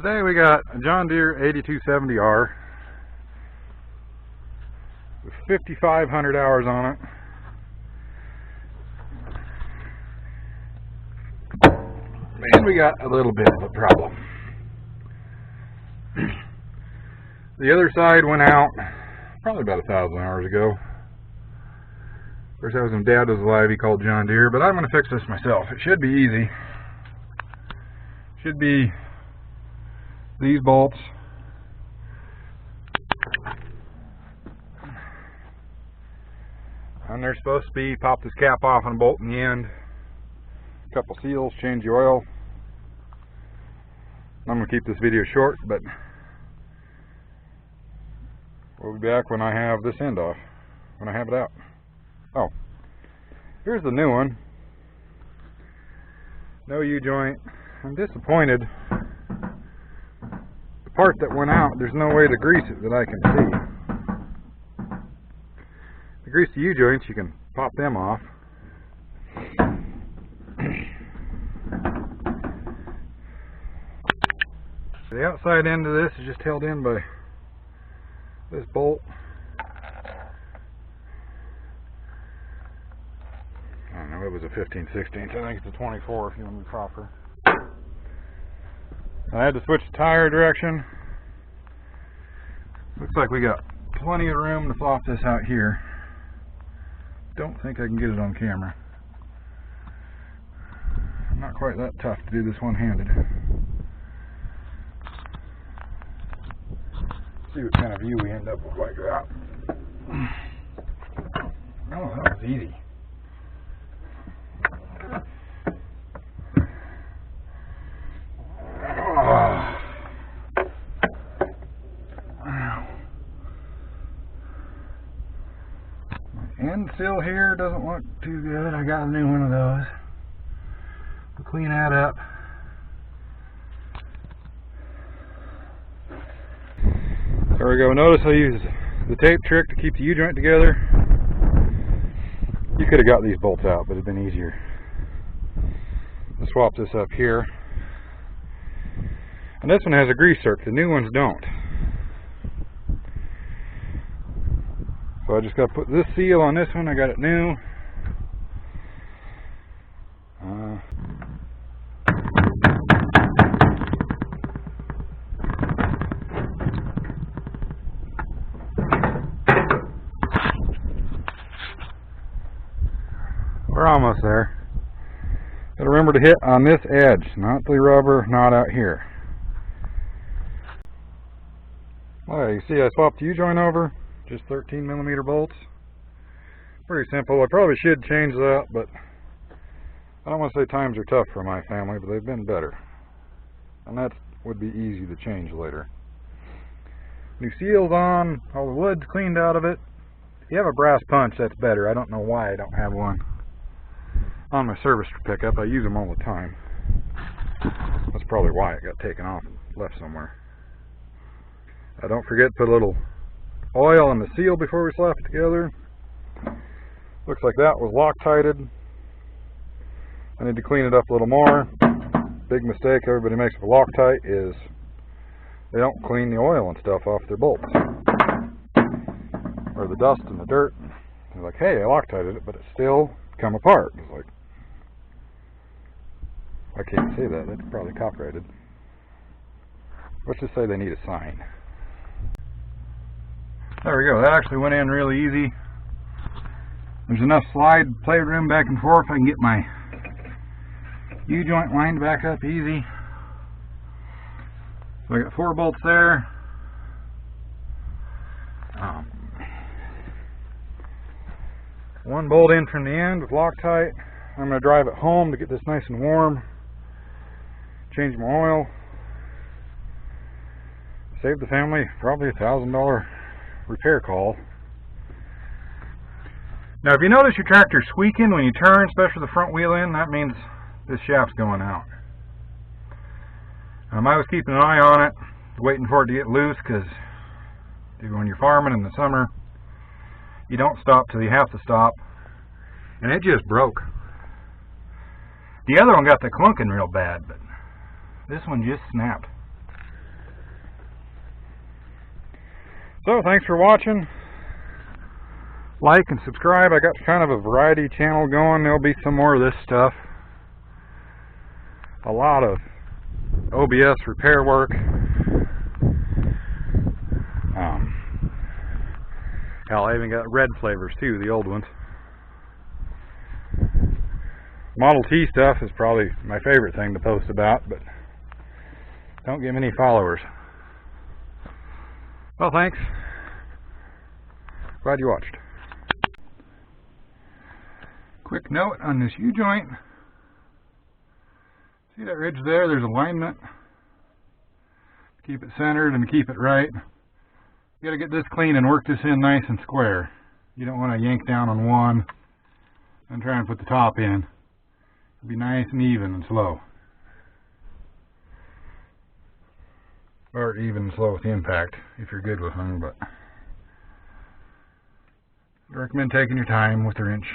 Today we got a John Deere 8270R with 5,500 hours on it. And we got a little bit of a problem. The other side went out probably about 1,000 hours ago. Of course, that was when Dad was alive. He called John Deere, but I'm going to fix this myself. It should be easy. Should be these bolts. And they're supposed to be, pop this cap off and a bolt in the end. A couple seals, change the oil. I'm going to keep this video short, but we'll be back when I have this end off, when I have it out. Oh, here's the new one. No U-joint. I'm disappointed. The part that went out, there's no way to grease it that I can see. To grease the U-joints, you can pop them off. The outside end of this is just held in by this bolt. I don't know, it was a 15/16. I think it's a 24 if you want to be proper. I had to switch the tire direction. Looks like we got plenty of room to flop this out here. Don't think I can get it on camera. I'm not quite that tough to do this one-handed. See what kind of view we end up with like that. Oh, that was easy. End seal here doesn't look too good. I got a new one of those. We'll clean that up. There we go. Notice I used the tape trick to keep the U-joint together. You could have got these bolts out, but it'd been easier. I'll swap this up here. And this one has a grease zerk. The new ones don't. So I just got to put this seal on this one. I got it new. We're almost there. Gotta remember to hit on this edge, not the rubber, not out here. Well, you see I swapped the U-joint over. Just 13mm bolts. Pretty simple. I probably should change that, but I don't want to say times are tough for my family, but they've been better. And that would be easy to change later. New seals on, all the wood's cleaned out of it. If you have a brass punch, that's better. I don't know why I don't have one on my service pickup. I use them all the time. That's probably why it got taken off and left somewhere. Don't forget to put a little oil on the seal before we slap it together. Looks like that was Loctited. I need to clean it up a little more. Big mistake everybody makes with Loctite is they don't clean the oil and stuff off their bolts. Or the dust and the dirt. They're like, hey, I Loctited it, but it's still come apart. It's like, I can't say that. That's probably copyrighted. Let's just say they need a sign. There we go. That actually went in really easy. There's enough slide playroom back and forth. I can get my U-joint lined back up easy. So I got 4 bolts there. One bolt in from the end with Loctite. I'm going to drive it home to get this nice and warm. Change my oil. Save the family probably $1,000 repair call. Now if you notice your tractor squeaking when you turn, especially the front wheel end, that means this shaft's going out. I was keeping an eye on it, waiting for it to get loose, because when you're farming in the summer, you don't stop till you have to stop, and it just broke. The other one got the clunking real bad, but this one just snapped. So thanks for watching. Like and subscribe. I got kind of a variety channel going. There'll be some more of this stuff. A lot of OBS repair work. Hell, I even got red flavors too, the old ones. Model T stuff is probably my favorite thing to post about, but don't get many followers. Well, thanks. Glad you watched. Quick note on this U-joint. See that ridge there? There's alignment. Keep it centered and keep it right. You gotta get this clean and work this in nice and square. You don't want to yank down on one and try and put the top in. It'll be nice and even and slow. Or even slow with the impact if you're good with them, but I recommend taking your time with the wrench.